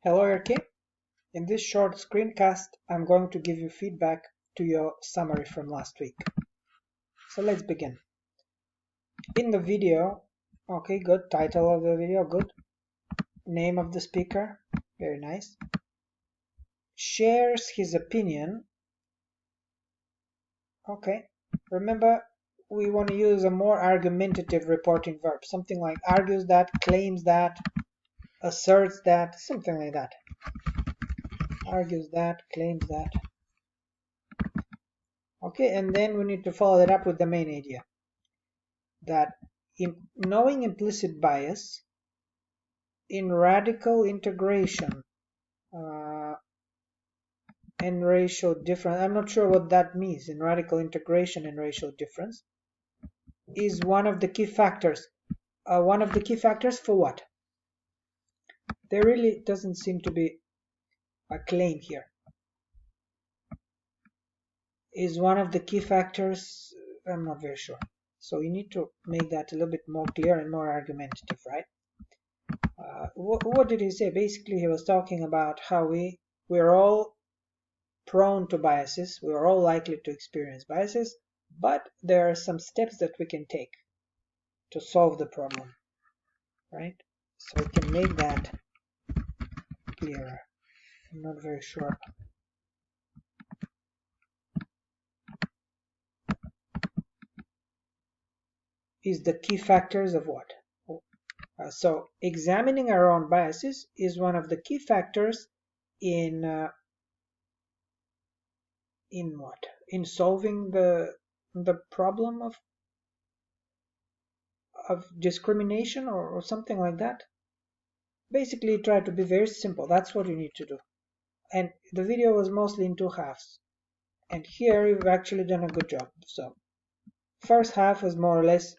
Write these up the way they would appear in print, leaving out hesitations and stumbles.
Hello Erki. In this short screencast, I'm going to give you feedback to your summary from last week. So let's begin. In the video, okay, good. Title of the video, good. Name of the speaker, very nice. Shares his opinion. Okay. Remember, we want to use a more argumentative reporting verb. Something like argues that, claims that, asserts that, something like that. Argues that, claims that. Okay, and then we need to follow that up with the main idea that knowing implicit bias in radical integration and ratio difference, I'm not sure what that means, in radical integration and ratio difference, is one of the key factors. One of the key factors for what? There really doesn't seem to be a claim here. Is one of the key factors? I'm not very sure. So you need to make that a little bit more clear and more argumentative, right? What did he say? Basically, he was talking about how we're all prone to biases. We're all likely to experience biases, but there are some steps that we can take to solve the problem, right? So we can make that clearer. I'm not very sure. Is the key factors of what? So examining our own biases is one of the key factors in what? In solving the problem of discrimination or something like that. Basically, try to be very simple. That's what you need to do. And the video was mostly in two halves. And here you've actually done a good job. So first half was more or less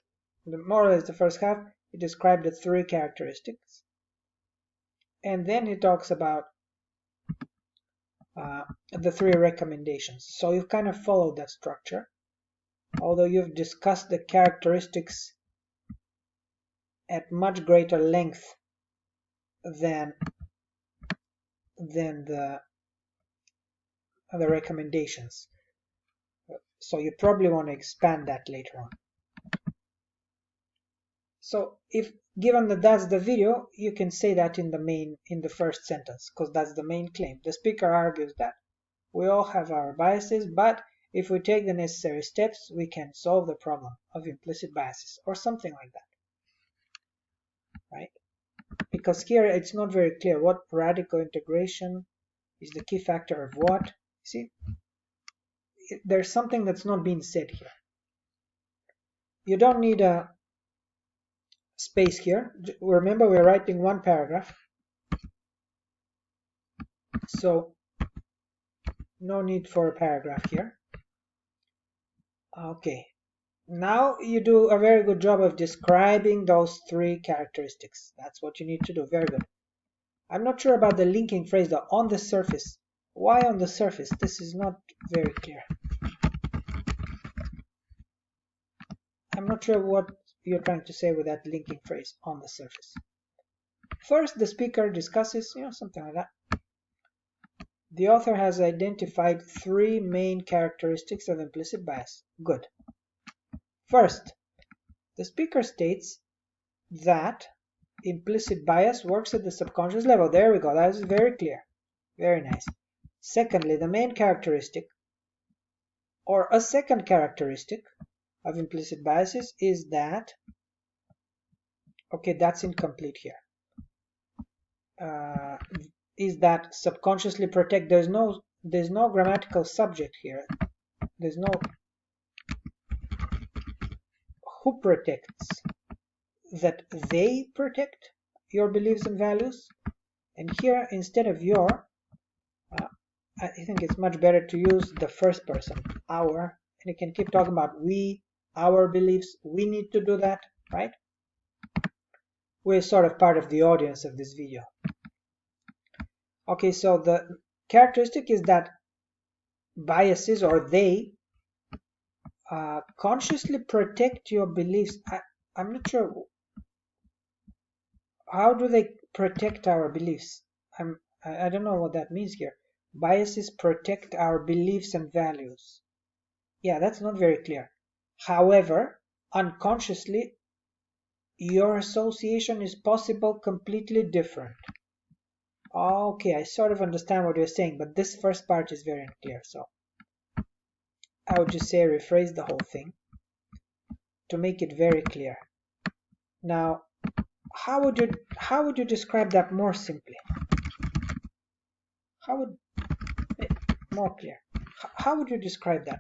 the first half. He described the three characteristics. And then he talks about the three recommendations. So you've kind of followed that structure. Although you've discussed the characteristics at much greater length than the recommendations. So you probably want to expand that later on. So if given that that's the video, you can say that in the first sentence, because that's the main claim. The speaker argues that we all have our biases, but if we take the necessary steps, we can solve the problem of implicit biases, or something like that, right? Because here it's not very clear what radical integration is the key factor of what. See, there's something that's not being said here. You don't need a space here. Remember, we're writing one paragraph, so no need for a paragraph here. Okay, now you do a very good job of describing those three characteristics. That's what you need to do. Very good. I'm not sure about the linking phrase though. On the surface. Why on the surface? This is not very clear. I'm not sure what you're trying to say with that linking phrase, on the surface. First, the speaker discusses, something like that. The author has identified three main characteristics of implicit bias. Good. First, the speaker states that implicit bias works at the subconscious level. There we go. That is very clear. Very nice. Secondly, the main characteristic, or a second characteristic of implicit biases is that, okay, that's incomplete here, is that subconsciously protect. There's no grammatical subject here. There's no who protects, that they protect your beliefs and values. And here, instead of your, I think it's much better to use the first person, our, and you can keep talking about we, our beliefs. We need to do that, right? We're sort of part of the audience of this video. Okay, so the characteristic is that biases, or they, consciously protect your beliefs. I'm not sure. How do they protect our beliefs? I don't know what that means here. Biases protect our beliefs and values. Yeah, that's not very clear. However, unconsciously, your association is possible completely different. Okay, I sort of understand what you're saying, but this first part is very unclear. So I would just say rephrase the whole thing to make it very clear. Now, how would you describe that more simply? How would more clear? How would you describe that?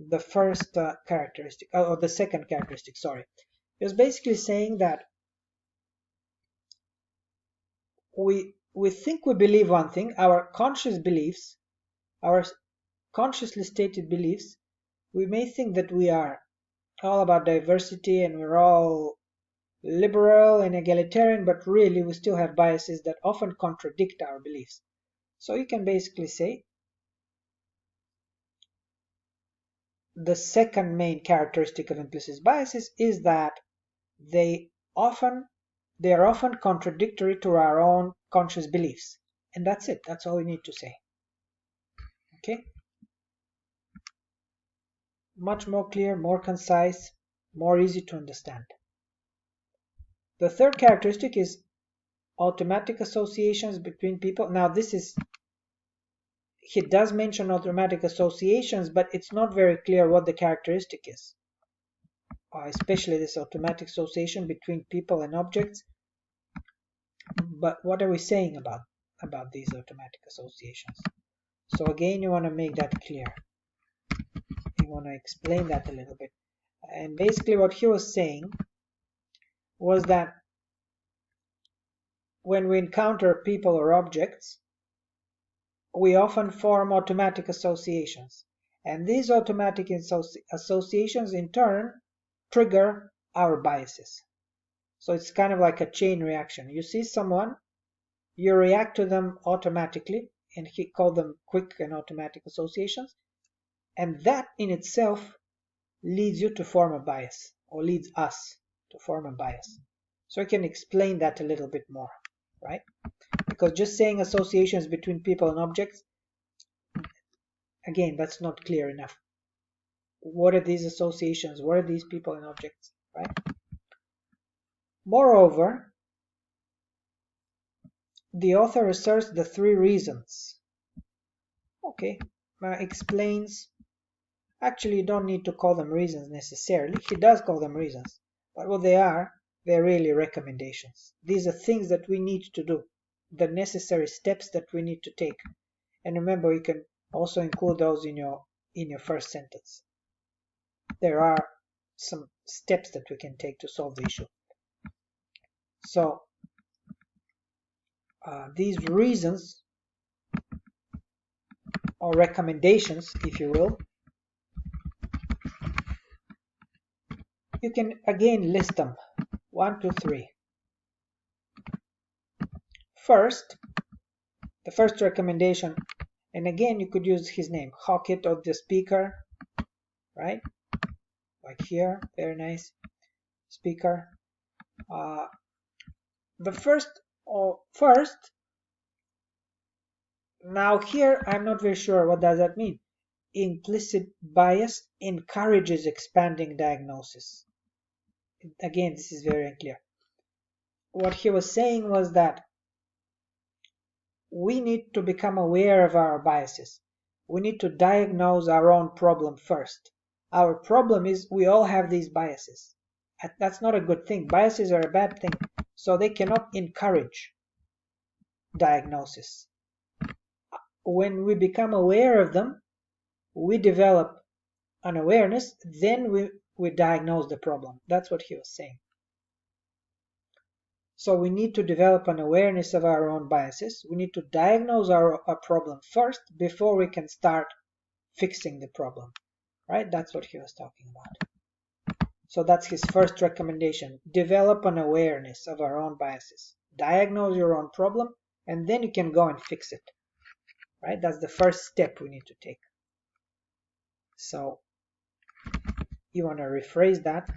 The first characteristic, or the second characteristic, sorry. It was basically saying that we think we believe one thing, our conscious beliefs, our consciously stated beliefs, we may think that we are all about diversity and we're all liberal and egalitarian, but really we still have biases that often contradict our beliefs. So you can basically say the second main characteristic of implicit biases is that they are often contradictory to our own conscious beliefs. And that's it. That's all we need to say. Okay? Much more clear, more concise, more easy to understand. The third characteristic is automatic associations between people. Now he does mention automatic associations, but it's not very clear what the characteristic is. Especially this automatic association between people and objects. But what are we saying about these automatic associations? So again, you want to make that clear. You want to explain that a little bit. And basically what he was saying was that when we encounter people or objects, we often form automatic associations. And these automatic associations in turn trigger our biases. So it's kind of like a chain reaction. You see someone, you react to them automatically, and he called them quick and automatic associations. And that in itself leads you to form a bias, or leads us to form a bias. So I can explain that a little bit more, right? Because just saying associations between people and objects, again, that's not clear enough. What are these associations? What are these people and objects, right? Moreover, the author asserts the three reasons. Okay, explains. Actually, you don't need to call them reasons necessarily. He does call them reasons. But what they are, they're really recommendations. These are things that we need to do, the necessary steps that we need to take. And remember, you can also include those in your first sentence. There are some steps that we can take to solve the issue. So these reasons or recommendations, if you will, you can again list them. 1, 2, 3. First, the first recommendation, and again you could use his name, Hockett, or the speaker, right? Like here, very nice speaker. The first, now here I'm not very sure what does that mean. Implicit bias encourages expanding diagnosis. Again, this is very unclear. What he was saying was that we need to become aware of our biases. We need to diagnose our own problem first. Our problem is we all have these biases. That's not a good thing. Biases are a bad thing. So they cannot encourage diagnosis. When we become aware of them, we develop an awareness, then we diagnose the problem. That's what he was saying. So we need to develop an awareness of our own biases. We need to diagnose our problem first before we can start fixing the problem, right? That's what he was talking about. So that's his first recommendation. Develop an awareness of our own biases. Diagnose your own problem, and then you can go and fix it, right? That's the first step we need to take. So you want to rephrase that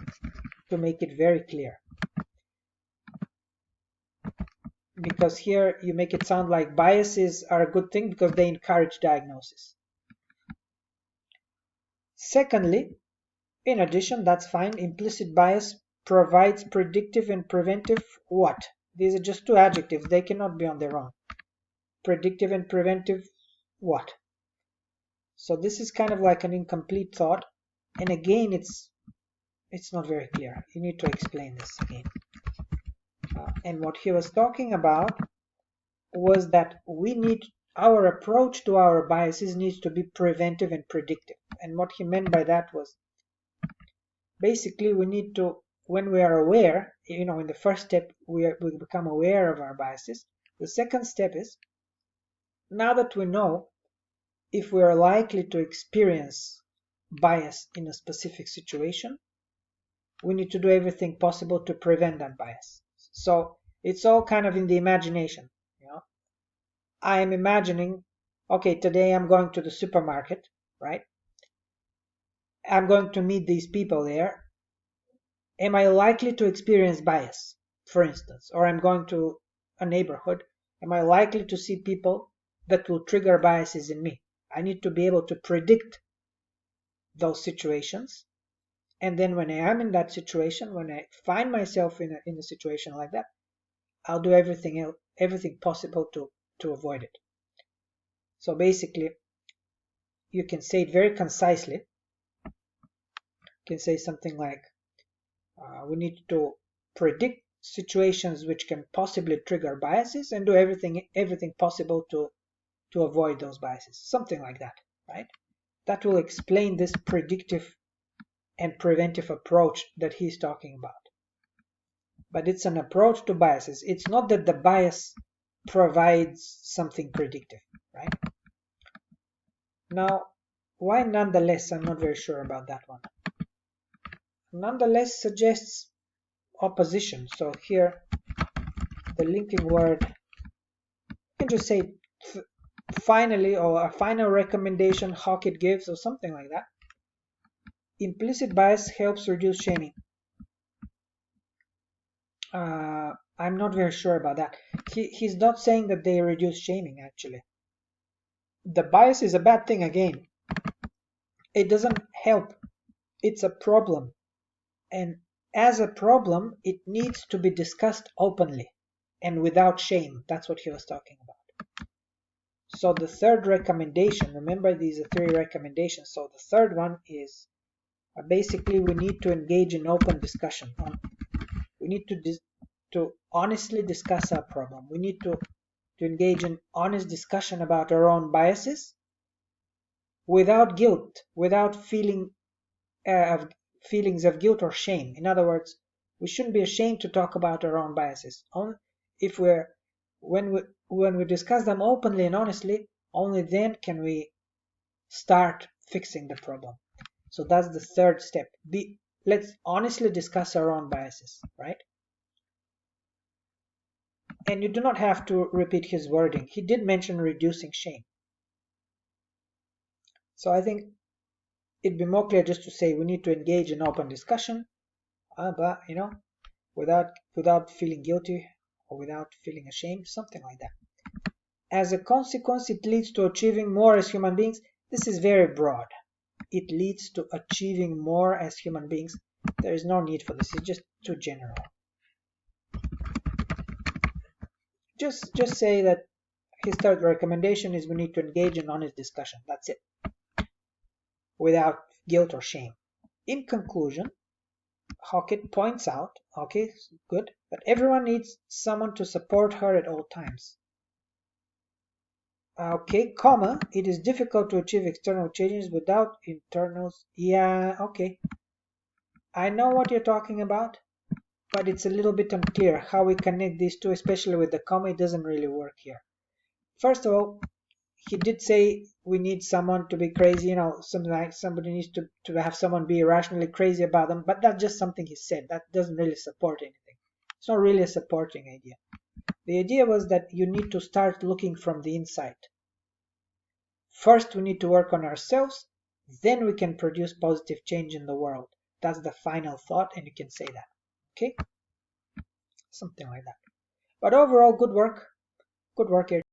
to make it very clear. because here you make it sound like biases are a good thing because they encourage diagnosis. Secondly, in addition, that's fine, implicit bias provides predictive and preventive what? These are just two adjectives, they cannot be on their own. Predictive and preventive what? So this is kind of like an incomplete thought, and again it's not very clear. You need to explain this again. And what he was talking about was that we need, our approach to our biases needs to be preventive and predictive. And what he meant by that was basically we need to, when we are aware, in the first step we become aware of our biases. The second step is, now that we know if we are likely to experience bias in a specific situation, we need to do everything possible to prevent that bias. So it's all kind of in the imagination. I am imagining, okay, today I'm going to the supermarket, right? I'm going to meet these people there. Am I likely to experience bias, for instance? Or I'm going to a neighborhood. Am I likely to see people that will trigger biases in me? I need to be able to predict those situations. And then when I am in that situation, when I find myself in a situation like that, I'll do everything possible to avoid it. So basically, you can say it very concisely. You can say something like, we need to predict situations which can possibly trigger biases and do everything possible to avoid those biases. Something like that, right? That will explain this predictive and preventive approach that he's talking about. But it's an approach to biases. It's not that the bias provides something predictive, right? Now, why nonetheless? I'm not very sure about that one. Nonetheless suggests opposition. So here, the linking word, you can just say finally, or a final recommendation Hockett gives, or something like that. Implicit bias helps reduce shaming. I'm not very sure about that. He's not saying that they reduce shaming, actually. The bias is a bad thing again. It doesn't help. It's a problem. And as a problem, it needs to be discussed openly and without shame. That's what he was talking about. So the third recommendation, remember these are 3 recommendations. So the third one is basically we need to engage in open discussion. We need to honestly discuss our problem. We need to engage in honest discussion about our own biases without guilt, without feelings of guilt or shame. In other words, we shouldn't be ashamed to talk about our own biases. When we discuss them openly and honestly, only then can we start fixing the problem. So that's the third step. Let's honestly discuss our own biases, right? And you do not have to repeat his wording. He did mention reducing shame. So I think it'd be more clear just to say we need to engage in open discussion, but without feeling guilty or without feeling ashamed, something like that. As a consequence, it leads to achieving more as human beings. This is very broad. It leads to achieving more as human beings. There is no need for this. It's just too general. Just say that his third recommendation is we need to engage in honest discussion. That's it. Without guilt or shame. In conclusion, Hockett points out, okay, good, that everyone needs someone to support her at all times. Okay, comma, it is difficult to achieve external changes without internals. Yeah, okay. I know what you're talking about, but it's a little bit unclear how we connect these two, especially with the comma. It doesn't really work here. First of all, he did say we need someone to be crazy, something like somebody needs to have someone be irrationally crazy about them, but that's just something he said. That doesn't really support anything. It's not really a supporting idea. The idea was that you need to start looking from the inside. First, we need to work on ourselves, then we can produce positive change in the world. That's the final thought, and you can say that. Okay? Something like that. But overall, good work. Good work here.